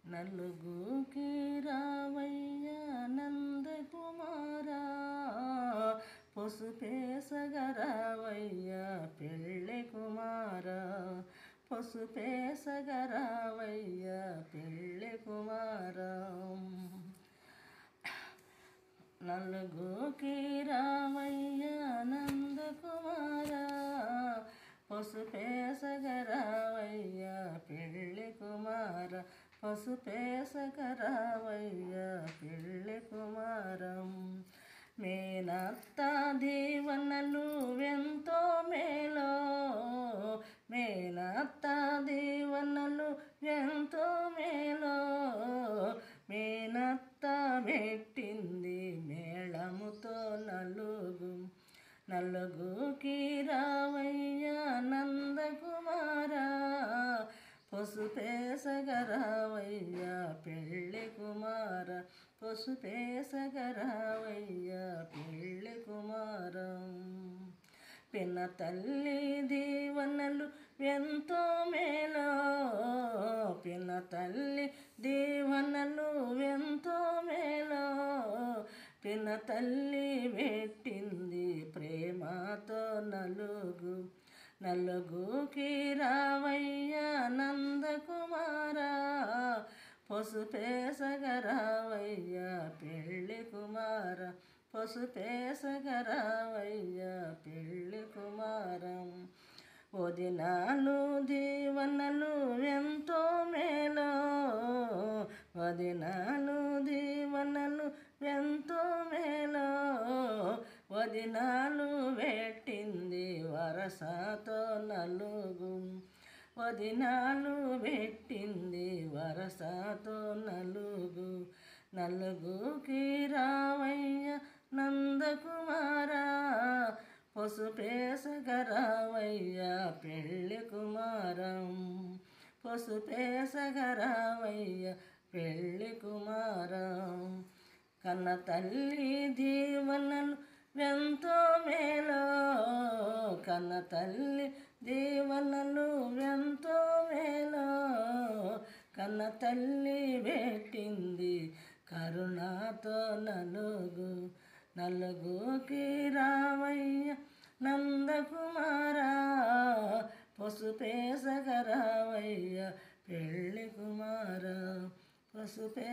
నలుగుకి రావయ్య నందకుమారా, పసుపేసగరావయ్య పెళ్ళి కుమారా, పసుపేసగరావయ్య పెళ్ళి కుమారా. నలుగుకి రావయ్య నందకుమారా, పసుపేసగరావయ్య పెళ్ళి కుమార, పసుపేసగరావయ్య పెళ్ళి కుమారం. మేనత్త దీవెనలు ఎంతో మేలో, మేనత్త దీవెనలు ఎంతో మేలో, మేనత్త పెట్టింది మేళముతో నలుగుకి రావయ్య నందకుమారా, పసుపేసగరావయ్య పెళ్ళి కుమార, పసుపేసగరావయ్య పెళ్ళి కుమారం. పిన్న తల్లి దీవెనలు ఎంతో మేలో, పిన్న తల్లి దీవెనలు ఎంతో మేలో, పిన్న తల్లి పెట్టింది ప్రేమతో నలుగుకి రావయ్య నందకుమారా, పసుపేసగరావయ్య పెళ్ళి కుమార, పసుపేసగరావయ్య పెళ్ళి కుమారం. వదినాలు దీవెనలు ఎంతో మేలో, వదినాలు దీవెనలు ఎంతో మేలో, వదినాలు పెట్టింది వరసతో వదినాలు పెట్టింది వరసతో నలుగుకి రావయ్య నందకుమారా, పసుపేసగరావయ్య పెళ్ళి కుమారం, పసుపేసగరావయ్య పెళ్ళి కుమారం. కన్న తల్లి దీవెనలు ఎంతో మేలో, కన్న తల్లి దీవెనలు ఎంతో మేలో, కన్న తల్లి పెట్టింది కరుణతో నలుగుకి రావయ్య నందకుమారా, పసుపేసగరావయ్య పెళ్ళి కుమార, పసుపే